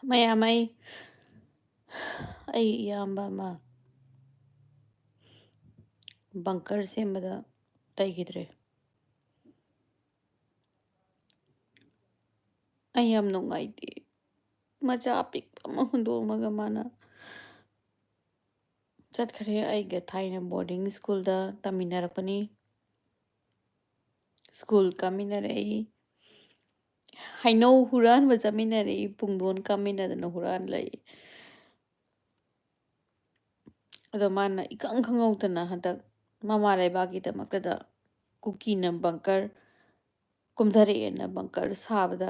ꯃꯌꯥꯝ ꯑꯩ ꯏꯌꯥꯝꯕ ꯑꯃ ꯕꯪꯀꯔ ꯁꯦꯝꯕꯗ ꯂꯩꯈꯤꯗ꯭ꯔꯦ. ꯑꯩ ꯌꯥꯝ ꯅꯨꯡꯉꯥꯏꯇꯦ. ꯃꯆꯥ ꯑꯄꯤꯛꯄ ꯑꯃ ꯍꯨꯟꯗꯣꯛꯑꯝꯃꯒ ꯃꯥꯅ ꯆꯠꯈ꯭ꯔꯦ. ꯑꯩꯒ ꯊꯥꯏꯅ ꯕꯣꯔꯗꯤꯡ ꯁ꯭ꯀꯨꯜꯗ ꯇꯝꯃꯤꯟꯅꯔꯛꯄꯅꯤ. ꯁ꯭ꯀꯨꯜ ꯀꯥꯃꯤꯟꯅꯔꯛꯏ. ꯍꯩꯅꯧ ꯍꯨꯔꯥꯟꯕ ꯆꯠꯃꯤꯟꯅꯔꯛꯏ. ꯄꯨꯡꯗꯣꯟ ꯀꯥꯃꯤꯟꯅꯗꯅ ꯍꯨꯔꯥꯟꯂꯛꯏ. ꯑꯗꯣ ꯃꯥꯅ ꯏꯈꯪ ꯈꯪꯍꯧꯗꯅ ꯍꯟꯗꯛ ꯃꯃꯥ ꯂꯩꯕꯥꯛꯀꯤꯗꯃꯛꯇꯗ ꯀꯨꯀꯤꯅ ꯕꯪꯀꯔ ꯀꯨꯝꯊꯔꯛꯑꯦꯅ ꯕꯪꯀꯔ ꯁꯥꯕꯗ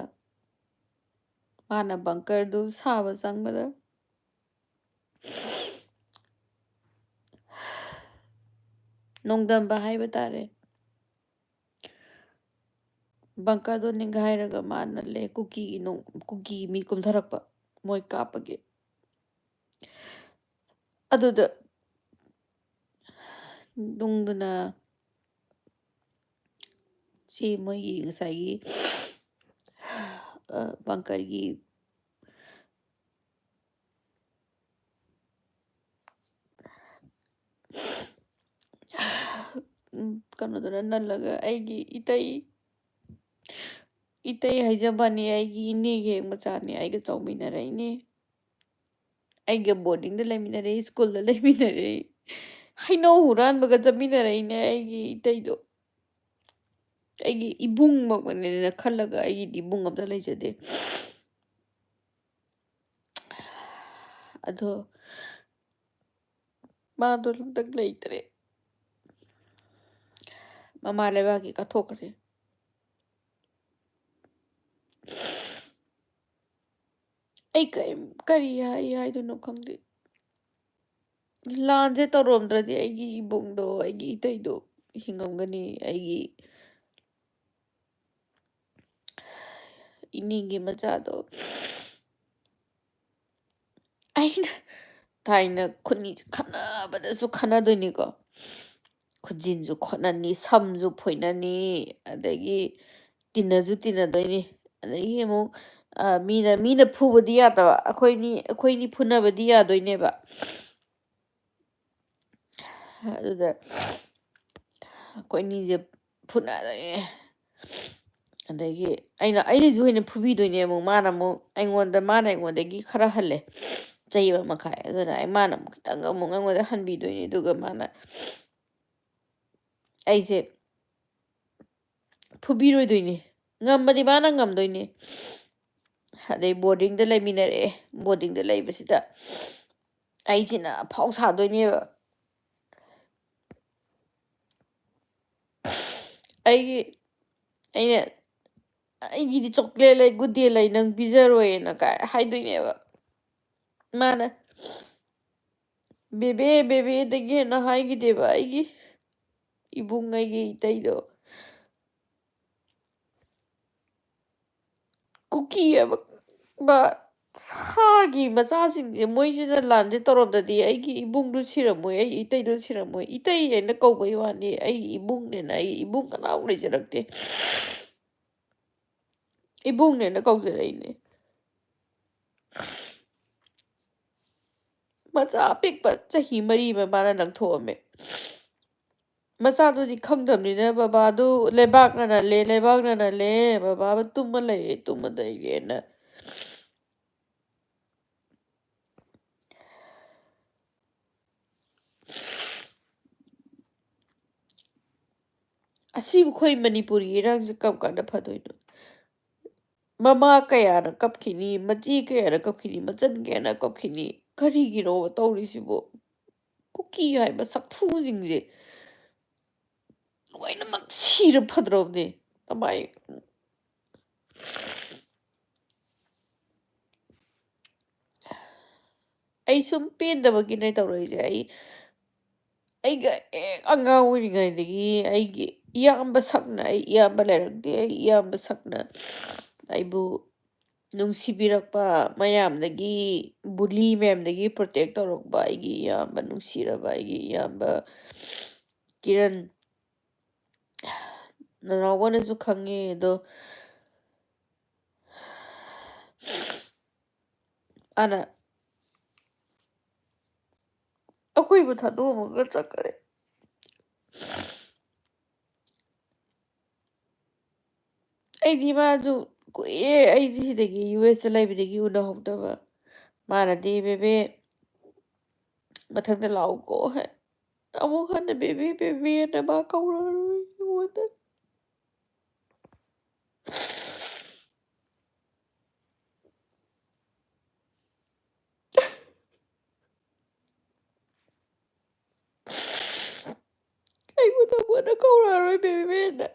ꯃꯥꯅ ꯕꯪꯀꯔꯗꯨ ꯁꯥꯕ ꯆꯪꯕꯗ ꯅꯣꯡꯗꯝꯕ ꯍꯥꯏꯕ ꯇꯥꯔꯦ. ꯕꯪꯀꯔꯗꯣ ꯅꯤꯡꯈꯥꯏꯔꯒ ꯃꯥꯅ ꯀꯨꯀꯤ ꯃꯤ ꯀꯨꯝꯊꯔꯛꯄ ꯃꯣꯏ ꯀꯥꯞꯄꯒꯤ. ꯑꯗꯨꯗ ꯅꯨꯡꯗꯨꯅ ꯁꯤ ꯃꯣꯏꯒꯤ ꯉꯁꯥꯏꯒꯤ ꯕꯪꯀꯔꯒꯤ ꯀꯩꯅꯣꯗꯨꯅ ꯅꯜꯂꯒ ꯑꯩꯒꯤ ꯏꯇꯩ ꯍꯥꯏꯖꯕꯅꯤ. ꯑꯩꯒꯤ ꯏꯅꯦꯒꯤ ꯍꯦꯛ ꯃꯆꯥꯅꯤ. ꯑꯩꯒ ꯆꯧꯃꯤꯟꯅꯔꯛꯏꯅꯤ. ꯑꯩꯒ ꯕꯣꯔꯗꯤꯡꯗ ꯂꯩꯃꯤꯟꯅꯔꯛꯏ. ꯁ꯭ꯀꯨꯜꯗ ꯂꯩꯃꯤꯟꯅꯔꯛꯏ. ꯍꯩꯅꯧ ꯍꯨꯔꯥꯟꯕꯒ ꯆꯠꯃꯤꯟꯅꯔꯛꯏꯅꯦ. ꯑꯩꯒꯤ ꯏꯇꯩꯗꯣ ꯑꯩꯒꯤ ꯏꯕꯨꯡꯃꯛꯅꯦꯅ ꯈꯜꯂꯒ ꯑꯩꯒꯤꯗꯤ ꯏꯕꯨꯡ ꯑꯝꯇ ꯂꯩꯖꯗꯦ. ꯑꯗꯣ ꯃꯥꯗꯣ ꯍꯟꯗꯛ ꯂꯩꯇ꯭ꯔꯦ. ꯃꯃꯥ ꯂꯩꯕꯥꯛꯀꯤ ꯀꯠꯊꯣꯛꯈ꯭ꯔꯦ. ꯑꯩ ꯀꯔꯤ ꯍꯥꯏꯗꯣꯏꯅꯣ ꯈꯪꯗꯦ. ꯂꯥꯟꯁꯦ ꯇꯧꯔꯝꯗ꯭ꯔꯗꯤ ꯑꯩꯒꯤ ꯏꯕꯨꯡꯗꯣ ꯑꯩꯒꯤ ꯏꯇꯩꯗꯣ ꯍꯤꯡꯉꯝꯒꯅꯤ. ꯑꯩꯒꯤ ꯏꯅꯦꯒꯤ ꯃꯆꯥꯗꯣ ꯑꯩꯅ ꯊꯥꯏꯅ ꯈꯨꯠꯅꯤꯁꯦ ꯈꯟꯅꯕꯗꯁꯨ ꯈꯟꯅꯗꯣꯏꯅꯤꯀꯣ. ꯈꯨꯖꯤꯟꯁꯨ ꯈꯣꯠꯅꯅꯤ, ꯁꯝꯁꯨ ꯐꯣꯏꯅꯅꯤ, ꯑꯗꯒꯤ ꯇꯤꯟꯅꯁꯨ ꯇꯤꯟꯅꯗꯣꯏꯅꯤ. ꯑꯗꯒꯤ ꯑꯃꯨꯛ ꯃꯤꯅ ꯐꯨꯕꯗꯤ ꯌꯥꯗꯕ. ꯑꯩꯈꯣꯏꯅꯤ ꯐꯨꯅꯕꯗꯤ ꯌꯥꯗꯣꯏꯅꯦꯕ. ꯑꯗꯨꯗ ꯑꯩꯈꯣꯏꯅꯤꯁꯦ ꯐꯨꯅꯗꯣꯏꯅꯦ. ꯑꯗꯒꯤ ꯑꯩꯅꯁꯨ ꯍꯦꯟꯅ ꯐꯨꯕꯤꯗꯣꯏꯅꯦ. ꯃꯥꯅ ꯑꯩꯉꯣꯟꯗꯒꯤ ꯈꯔ ꯍꯜꯂꯦ, ꯆꯍꯤ 1 ꯃꯈꯥꯏ. ꯑꯗꯨꯅ ꯃꯥꯅ ꯑꯃꯨꯛ ꯈꯤꯇꯪ ꯑꯃꯨꯛ ꯑꯩꯉꯣꯟꯗ ꯍꯟꯕꯤꯗꯣꯏꯅꯦ. ꯑꯗꯨꯒ ꯃꯥꯅ ꯑꯩꯁꯦ ꯐꯨꯕꯤꯔꯣꯏꯗꯣꯏꯅꯤ. ꯉꯝꯕꯗꯤ ꯃꯥꯅ ꯉꯝꯗꯣꯏꯅꯤ. ꯑꯗꯩ ꯕꯣꯔꯗꯤꯡꯗ ꯂꯩꯃꯤꯟꯅꯔꯛꯑꯦ. ꯕꯣꯔꯗꯤꯡꯗ ꯂꯩꯕꯁꯤꯗ ꯑꯩꯁꯤꯅ ꯑꯐꯥꯎ ꯁꯥꯗꯣꯏꯅꯦꯕ. ꯑꯩꯒꯤꯗꯤ ꯆꯣꯀ꯭ꯂꯦꯠ ꯂꯩ, ꯒꯨꯗ ꯗꯦ ꯂꯩ, ꯅꯪ ꯄꯤꯖꯔꯣꯏꯅ ꯍꯥꯏꯗꯣꯏꯅꯦꯕ. ꯃꯥꯅ ꯕꯦꯕꯦ ꯕꯦꯕꯦꯗꯒꯤ ꯍꯦꯟꯅ ꯍꯥꯏꯈꯤꯗꯦꯕ ꯑꯩꯒꯤ ꯏꯕꯨꯡ, ꯑꯩꯒꯤ ꯏꯇꯩꯗꯣ. ꯀꯨꯀꯤ ꯍꯥꯏꯕ ꯁꯥꯒꯤ ꯃꯆꯥꯁꯤꯡꯁꯦ ꯃꯣꯏꯁꯤꯅ ꯂꯥꯟꯁꯦ ꯇꯧꯔꯝꯗ꯭ꯔꯗꯤ ꯑꯩꯒꯤ ꯏꯕꯨꯡꯗꯨ ꯁꯤꯔꯝꯃꯣꯏ, ꯑꯩꯒꯤ ꯏꯇꯩꯗꯨ ꯁꯤꯔꯝꯃꯣꯏ. ꯏꯇꯩ ꯍꯥꯏꯅ ꯀꯧꯕꯩ ꯋꯥꯅꯤ. ꯑꯩꯒꯤ ꯏꯕꯨꯡꯅꯦꯅ ꯑꯩ ꯏꯕꯨꯡ ꯀꯅꯥꯝ ꯂꯩꯖꯔꯛꯇꯦ. ꯏꯕꯨꯡꯅꯦꯅ ꯀꯧꯖꯔꯛꯏꯅꯦ. ꯃꯆꯥ ꯑꯄꯤꯛꯄ ꯆꯍꯤ 4 ꯃꯥꯅ ꯂꯪꯊꯣꯛꯑꯝꯃꯦ. ꯃꯆꯥꯗꯨꯗꯤ ꯈꯪꯗꯕꯅꯤꯅ ꯕꯕꯥꯗꯨ ꯂꯩꯕꯥꯛꯅ ꯅꯜꯂꯦ, ꯕꯕꯥꯕꯨ ꯇꯨꯝꯃ ꯂꯩꯔꯦꯅ. ꯑꯁꯤꯕꯨ ꯑꯩꯈꯣꯏ ꯃꯅꯤꯄꯨꯔꯤ ꯏꯔꯥꯡꯁꯦ ꯀꯔꯝ ꯀꯥꯟꯗ ꯐꯗꯣꯏꯅꯣ? ꯃꯃꯥ ꯀꯌꯥꯅ ꯀꯞꯈꯤꯅꯤ, ꯃꯆꯦ ꯀꯌꯥꯅ ꯀꯞꯈꯤꯅꯤ, ꯃꯆꯟ ꯀꯌꯥꯅ ꯀꯞꯈꯤꯅꯤ. ꯀꯔꯤꯒꯤꯅꯣ ꯇꯧꯔꯤꯁꯤꯕꯣ? ꯀꯨꯀꯤ ꯍꯥꯏꯕ ꯁꯛꯊꯨꯁꯤꯡꯁꯦ ꯂꯣꯏꯅꯃꯛ ꯁꯤꯔ ꯐꯗ꯭ꯔꯕꯅꯦ. ꯑꯩ ꯁꯨꯝ ꯄꯦꯟꯗꯕꯒꯤꯅꯦ ꯇꯧꯔꯛꯏꯁꯦ. ꯑꯩꯒ ꯍꯦꯛ ꯑꯉꯥꯡ ꯑꯣꯏꯔꯤꯉꯩꯗꯒꯤ ꯑꯩꯒꯤ ꯏꯌꯥꯝꯕ ꯁꯛꯅ, ꯑꯩ ꯏꯌꯥꯝꯕ ꯂꯩꯔꯛꯇꯦ. ꯑꯩ ꯏꯌꯥꯝꯕ ꯁꯛꯅ ꯑꯩꯕꯨ ꯅꯨꯡꯁꯤꯕꯤꯔꯛꯄ, ꯃꯌꯥꯝꯗꯒꯤ ꯕꯨꯂꯤ ꯃꯌꯥꯝꯗꯒꯤ ꯄ꯭ꯔꯣꯇꯦꯛ ꯇꯧꯔꯛꯄ ꯑꯩꯒꯤ ꯏꯌꯥꯝꯕ, ꯅꯨꯡꯁꯤꯔꯕ ꯑꯩꯒꯤ ꯏꯌꯥꯝꯕ ꯀꯤꯔꯟ, ꯅꯅꯥꯎꯕꯅꯁꯨ ꯈꯪꯉꯦ. ꯑꯗꯣ ꯑꯅ ꯑꯩꯈꯣꯏꯕꯨ ꯊꯥꯗꯣꯛꯑꯝꯃꯒ ꯆꯠꯈ꯭ꯔꯦ ꯑꯩꯗꯤ ꯃꯥꯁꯨ ꯀꯨꯏꯔꯦ ꯑꯩꯁꯦ ꯁꯤꯗꯒꯤ ꯌꯨ ꯑꯦꯁꯇ ꯂꯩꯕꯗꯒꯤ ꯎꯅꯍꯧꯗꯕ ꯃꯥꯅꯗꯤ ꯕꯦꯕꯦ ꯃꯊꯪꯗ ꯂꯥꯛꯎꯀꯣ ꯍꯥꯏ ꯑꯃꯨꯛ ꯍꯟꯅ ꯕꯦꯕꯤ ꯕꯦꯕꯤꯅ ꯃꯥ ꯀꯧꯔꯔꯣꯏ ꯑꯩꯉꯣꯟꯗ ꯑꯩꯉꯣꯟꯗ ꯑꯃꯨꯛ ꯍꯟꯅ ꯀꯧꯔꯔꯣꯏ ꯕꯦꯕꯤꯅ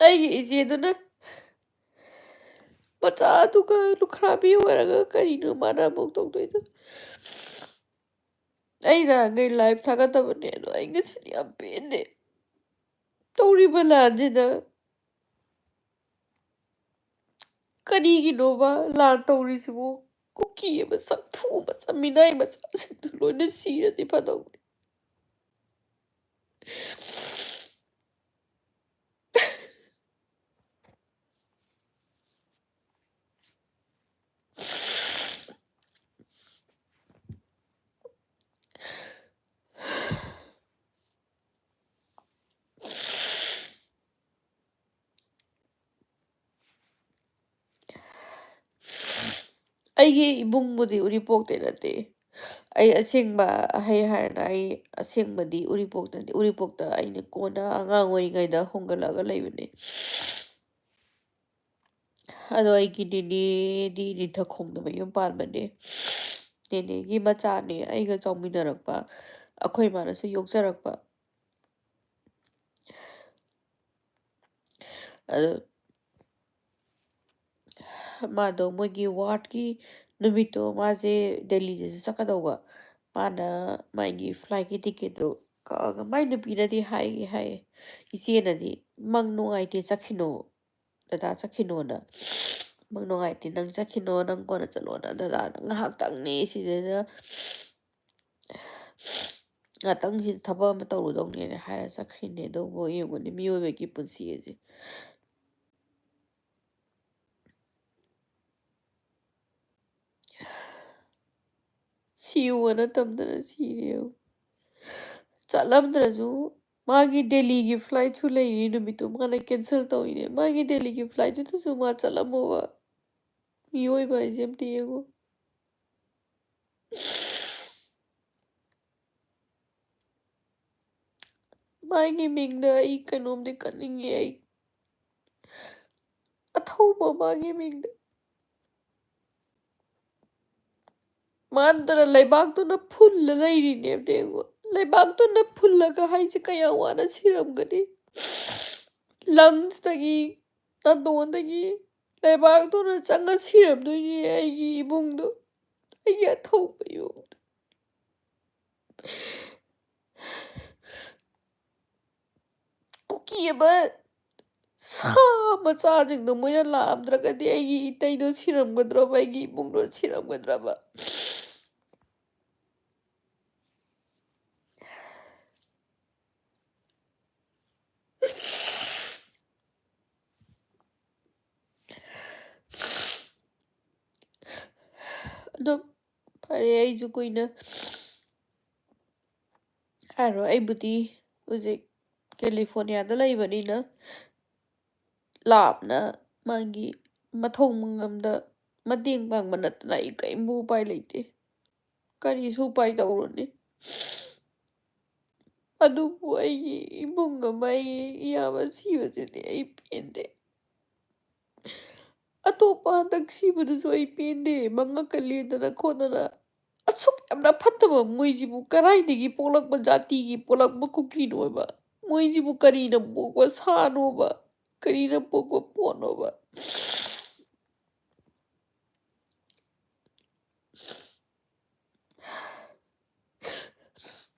ꯑꯩꯒꯤ ꯏꯆꯦꯗꯨꯅ ꯃꯆꯥꯗꯨꯒ ꯂꯨꯈ꯭ꯔꯥꯕꯤ ꯑꯣꯏꯔꯒ ꯀꯔꯤꯅꯣ ꯃꯥꯅ ꯑꯃꯨꯛ ꯇꯧꯗꯣꯏꯗꯣ ꯑꯩꯅ ꯅꯍꯥꯟꯈꯩ ꯂꯥꯏꯐ ꯊꯥꯒꯠꯇꯕꯅꯦ ꯑꯗꯣ ꯑꯩ ꯉꯁꯤꯗꯤ ꯌꯥꯝ ꯄꯦꯟꯗꯦ ꯇꯧꯔꯤꯕ ꯂꯥꯟꯁꯤꯗ ꯀꯔꯤꯒꯤꯅꯣꯕ ꯂꯥꯟ ꯇꯧꯔꯤꯁꯤꯕꯨ ꯀꯨꯀꯤ ꯑꯃ ꯁꯛꯊꯨ ꯃꯆꯥ ꯃꯤꯅꯥꯏ ꯃꯆꯥꯁꯤꯡꯗꯨ ꯂꯣꯏꯅ ꯁꯤꯔꯗꯤ ꯐꯗꯧꯅꯤ ꯑꯩꯒꯤ ꯏꯕꯨꯡꯕꯨꯗꯤ ꯎꯔꯤꯄꯣꯛꯇꯩ ꯅꯠꯇꯦ ꯑꯩ ꯑꯁꯦꯡꯕ ꯍꯥꯏꯔꯅ ꯑꯩ ꯑꯁꯦꯡꯕꯗꯤ ꯎꯔꯤꯄꯣꯛꯇꯗꯤ ꯎꯔꯤꯄꯣꯛꯇ ꯑꯩꯅ ꯀꯣꯟꯅ ꯑꯉꯥꯡ ꯑꯣꯏꯔꯤꯉꯩꯗ ꯍꯣꯡꯒꯠꯂꯒ ꯂꯩꯕꯅꯦ ꯑꯗꯣ ꯑꯩꯒꯤ ꯅꯦꯅꯦꯗꯤ ꯅꯤꯡꯊꯧꯈꯣꯡꯗ ꯃꯌꯨꯝ ꯄꯥꯟꯕꯅꯦ ꯅꯦꯅꯦꯒꯤ ꯃꯆꯥꯅꯦ ꯑꯩꯒ ꯆꯥꯎꯃꯤꯟꯅꯔꯛꯄ ꯑꯩꯈꯣꯏ ꯃꯥꯅꯁꯨ ꯌꯣꯛꯆꯔꯛꯄ ꯑꯗꯣ ꯃꯥꯗꯣ ꯃꯣꯏꯒꯤ ꯋꯥꯔꯗꯀꯤ ꯅꯨꯃꯤꯠꯇꯣ ꯃꯥꯁꯦ ꯗꯦꯜꯂꯤꯗꯁꯨ ꯆꯠꯀꯗꯧꯕ ꯃꯥꯅ ꯃꯥꯒꯤ ꯐ꯭ꯂꯥꯏꯠꯀꯤ ꯇꯤꯛꯀꯦꯠꯇꯣ ꯀꯛꯑꯒ ꯃꯥꯏ ꯅꯨꯄꯤꯅꯗꯤ ꯍꯥꯏꯌꯦ ꯏꯆꯦꯅꯗꯤ ꯃꯪ ꯅꯨꯡꯉꯥꯏꯇꯦ ꯆꯠꯈꯤꯅꯣ ꯗꯗꯥ ꯆꯠꯈꯤꯅꯣꯅ ꯃꯪ ꯅꯨꯡꯉꯥꯏꯇꯦ ꯅꯪ ꯆꯠꯈꯤꯅꯣ ꯅꯪ ꯀꯣꯟꯅ ꯆꯠꯂꯣꯅ ꯗꯗꯥꯅ ꯉꯥꯏꯍꯥꯛꯇꯪꯅꯤ ꯁꯤꯗꯩꯗ ꯉꯥꯛꯇꯪꯁꯤꯗ ꯊꯕꯛ ꯑꯃ ꯇꯧꯔꯨꯗꯧꯅꯦꯅ ꯍꯥꯏꯔ ꯆꯠꯈ꯭ꯔꯤꯅꯦ ꯑꯗꯨꯕꯨ ꯌꯦꯡꯉꯨꯅꯦ ꯃꯤꯑꯣꯏꯕꯒꯤ ꯄꯨꯟꯁꯤ ꯑꯁꯦ ꯁꯤꯌꯨꯅ ꯇꯝꯗꯅ ꯁꯤꯔꯦ ꯆꯠꯂꯝꯗ꯭ꯔꯁꯨ ꯃꯥꯒꯤ ꯗꯦꯜꯂꯤꯒꯤ ꯐ꯭ꯂꯥꯏꯠꯁꯨ ꯂꯩꯔꯤ ꯅꯨꯃꯤꯠꯇꯨ ꯃꯥꯅ ꯀꯦꯟꯁꯦꯜ ꯇꯧꯏꯅꯦ ꯃꯥꯒꯤ ꯗꯦꯜꯂꯤꯒꯤ ꯐ꯭ꯂꯥꯏꯠꯇꯨꯗꯁꯨ ꯃꯥ ꯆꯠꯂꯝꯃꯣꯕ ꯃꯤꯑꯣꯏꯕ ꯍꯥꯏꯁꯦ ꯑꯝꯇ ꯌꯦꯡꯉꯣ ꯃꯥꯒꯤ ꯃꯤꯡꯗ ꯑꯩ ꯀꯩꯅꯣꯝꯗꯤ ꯀꯠꯅꯤꯡꯉꯦ ꯑꯩ ꯑꯊꯧꯕ ꯃꯥꯒꯤ ꯃꯤꯡꯗ ꯃꯥꯟꯗꯅ ꯂꯩꯕꯥꯛꯇꯨꯅ ꯐꯨꯜꯂ ꯂꯩꯔꯤꯅꯦ ꯑꯝꯇ ꯌꯦꯡꯉꯣ ꯂꯩꯕꯥꯛꯇꯨꯅ ꯐꯨꯜꯂꯒ ꯍꯥꯏꯁꯦ ꯀꯌꯥ ꯋꯥꯅ ꯁꯤꯔꯝꯒꯅꯤ ꯂꯪꯁꯇꯒꯤ ꯅꯥꯇꯣꯟꯗꯒꯤ ꯂꯩꯕꯥꯛꯇꯨꯅ ꯆꯪꯉ ꯁꯤꯔꯝꯗꯣꯏꯅꯦ ꯑꯩꯒꯤ ꯏꯕꯨꯡꯗꯣ ꯑꯩꯒꯤ ꯑꯊꯧꯕ ꯏꯕꯨꯡꯗꯣ ꯀꯨꯀꯤ ꯑꯃ ꯁꯥ ꯃꯆꯥꯁꯤꯡꯗꯣ ꯃꯣꯏꯅ ꯂꯥꯛꯑꯝꯗ꯭ꯔꯒꯗꯤ ꯑꯩꯒꯤ ꯏꯇꯩꯗꯣ ꯁꯤꯔꯝꯒꯗ꯭ꯔꯕ ꯑꯩꯒꯤ ꯏꯕꯨꯡꯗꯣ ꯁꯤꯔꯝꯒꯗ꯭ꯔꯕ ꯑꯗꯣ ꯐꯔꯦ ꯑꯩꯁꯨ ꯀꯨꯏꯅ ꯍꯥꯏꯔꯣꯏ ꯑꯩꯕꯨꯗꯤ ꯍꯧꯖꯤꯛ ꯀꯦꯂꯤꯐꯣꯔꯅꯤꯌꯥꯗ ꯂꯩꯕꯅꯤꯅ ꯂꯥꯞꯅ ꯃꯥꯒꯤ ꯃꯊꯧ ꯃꯉꯝꯗ ꯃꯇꯦꯡ ꯄꯥꯡꯕ ꯅꯠꯇꯅ ꯑꯩ ꯀꯔꯤꯝꯕꯨ ꯎꯄꯥꯏ ꯂꯩꯇꯦ ꯀꯔꯤꯁꯨ ꯎꯄꯥꯏ ꯇꯧꯔꯨꯅꯤ ꯑꯗꯨꯕꯨ ꯑꯩꯒꯤ ꯏꯕꯨꯡ ꯑꯃ ꯑꯩꯒꯤ ꯏꯌꯥꯝꯕ ꯁꯤꯕꯁꯤꯗꯤ ꯑꯩ ꯄꯦꯟꯗꯦ ꯑꯇꯣꯞꯄ ꯍꯟꯗꯛ ꯁꯤꯕꯗꯨꯁꯨ ꯑꯩ ꯄꯦꯟꯗꯦ ꯃꯉꯛꯀ ꯂꯦꯟꯗꯅ ꯈꯣꯠꯇꯅ ꯑꯁꯨꯛ ꯌꯥꯝꯅ ꯐꯠꯇꯕ ꯃꯣꯏꯁꯤꯕꯨ ꯀꯗꯥꯏꯗꯒꯤ ꯄꯣꯛꯂꯛꯄ ꯖꯥꯇꯤꯒꯤ ꯄꯣꯛꯂꯛꯄ ꯀꯨꯀꯤꯅꯣꯕ ꯃꯣꯏꯁꯤꯕꯨ ꯀꯔꯤꯅ ꯄꯣꯛꯄ ꯁꯥꯅꯣꯕ ꯀꯔꯤꯅ ꯄꯣꯛꯄ ꯄꯣꯠꯅꯣꯕ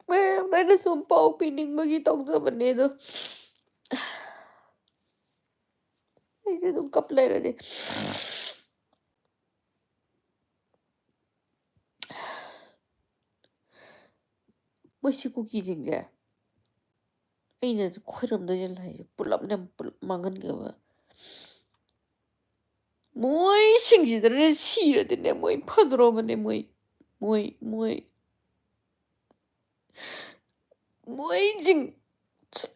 ꯃꯌꯥꯝ ꯑꯩꯅ ꯁꯨꯝ ꯄꯥꯎ ꯄꯤꯅꯤꯡꯕꯒꯤ ꯇꯧꯖꯕꯅꯦ ꯑꯗꯣ ꯑꯩꯁꯦ ꯑꯗꯨꯝ ꯀꯞ ꯂꯩꯔꯗꯤ ꯃꯣꯏꯁꯤ ꯀꯨꯀꯤꯁꯤꯡꯁꯦ ꯑꯩꯅ ꯈꯣꯏꯔꯝꯗꯣꯏꯁꯦ ꯂꯥꯏꯁꯦ ꯄꯨꯂꯞꯅ ꯄꯨꯂꯞ ꯃꯥꯡꯍꯟꯒꯦꯕ ꯃꯣꯏꯁꯤꯡꯁꯤꯗꯅꯦ ꯁꯤꯔꯗꯤꯅꯦ ꯃꯣꯏ ꯐꯗꯣꯔꯕꯅꯦ ꯃꯣꯏꯁꯤꯡ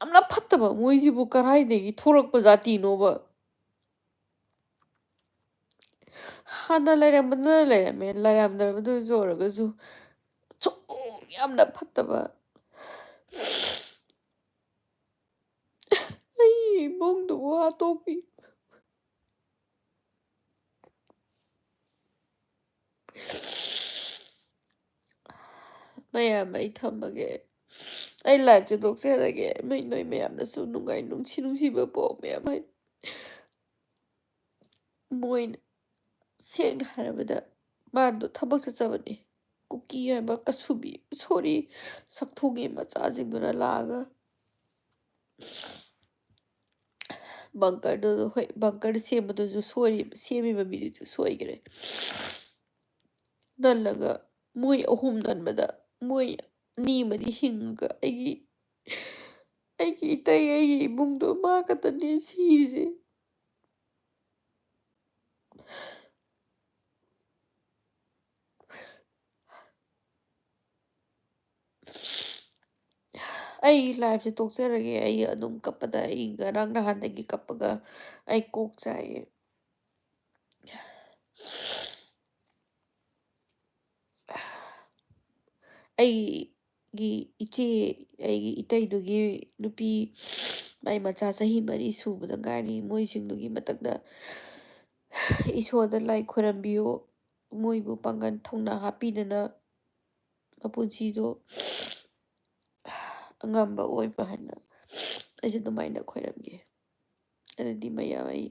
ꯌꯥꯝꯅ ꯐꯠꯇꯕ ꯃꯣꯏꯁꯤꯕꯨ ꯀꯔꯥꯏꯗꯒꯤ ꯊꯣꯛꯂꯛꯄ ꯖꯥꯇꯤꯅꯣꯕ ꯍꯥꯟꯅ ꯂꯩꯔꯝꯕꯗꯨꯅ ꯂꯩꯔꯝꯃꯦ ꯂꯩꯔꯝꯗꯕꯗꯨꯁꯨ ꯑꯣꯏꯔꯒꯁꯨ ꯌꯥꯝꯅ ꯐꯠꯇꯕ ꯑꯩ ꯏꯃꯨꯡꯗꯨꯕꯨ ꯍꯥꯠꯇꯣꯛꯄꯤ ꯃꯌꯥꯝ ꯑꯩ ꯊꯝꯃꯒꯦ ꯑꯩ ꯂꯥꯏꯐꯁꯦ ꯇꯣꯛꯆꯔꯒꯦ ꯅꯣꯏ ꯃꯌꯥꯝꯅꯁꯨ ꯅꯨꯡꯁꯤꯕ ꯄꯥꯎ ꯃꯌꯥꯝ ꯍꯥꯏ ꯃꯣꯏꯅ ꯁꯦꯡꯅ ꯍꯥꯏꯔꯕꯗ ꯃꯥꯗꯣ ꯊꯕꯛ ꯆꯠꯆꯕꯅꯤ ꯀꯨꯀꯤ ꯍꯥꯏꯕ ꯀꯁꯨꯕꯤ ꯁꯣꯔꯤ ꯁꯛꯊꯨꯒꯤ ꯃꯆꯥꯁꯤꯡꯗꯨꯅ ꯂꯥꯛꯑꯒ ꯕꯪꯀꯔꯗꯨ ꯍꯣꯏ ꯕꯪꯀꯔ ꯁꯦꯝꯕꯗꯨꯁꯨ ꯁꯦꯝꯃꯤꯕ ꯃꯤꯗꯨꯁꯨ ꯁꯣꯏꯈ꯭ꯔꯦ ꯅꯜꯂꯒ ꯃꯣꯏ ꯑꯍꯨꯝ ꯅꯟꯕꯗ ꯃꯣꯏ ꯑꯅꯤ ꯑꯃꯗꯤ ꯍꯤꯡꯉꯒ ꯑꯩꯒꯤ ꯏꯇꯩ ꯑꯩꯒꯤ ꯏꯃꯨꯡꯗꯣ ꯃꯥ ꯈꯛꯇꯅꯦ ꯁꯤꯔꯤꯁꯦ ꯑꯩ ꯂꯥꯏꯐꯁꯦ ꯇꯣꯛꯆꯔꯒꯦ ꯑꯩ ꯑꯗꯨꯝ ꯀꯞꯄꯗ ꯑꯩ ꯉꯔꯥꯡ ꯅꯍꯥꯟꯗꯒꯤ ꯀꯞꯄꯒ ꯑꯩ ꯀꯣꯛ ꯆꯥꯏꯌꯦ ꯑꯩꯒꯤ ꯑꯩꯒꯤ ꯏꯇꯩꯗꯨꯒꯤ ꯅꯨꯄꯤ ꯃꯥꯏ ꯃꯆꯥ ꯆꯍꯤ 4 ꯁꯨꯕꯗ ꯉꯥꯏꯔꯤ ꯃꯣꯏꯁꯤꯡꯗꯨꯒꯤ ꯃꯊꯛꯇ ꯏꯁꯣꯔꯗ ꯂꯥꯏ ꯈꯣꯏꯔꯝꯕꯤꯌꯨ ꯃꯣꯏꯕꯨ ꯄꯥꯡꯒꯜ ꯊꯧꯅꯥ ꯍꯥꯞꯄꯤꯗꯅ ꯃꯄꯨꯟꯁꯤꯗꯣ ꯑꯉꯝꯕ ꯑꯣꯏꯕ ꯍꯥꯏꯅ ꯑꯩꯁꯨ ꯑꯗꯨꯃꯥꯏꯅ ꯈꯣꯏꯔꯝꯒꯦ ꯑꯗꯨꯗꯤ ꯃꯌꯥꯝ ꯑꯩ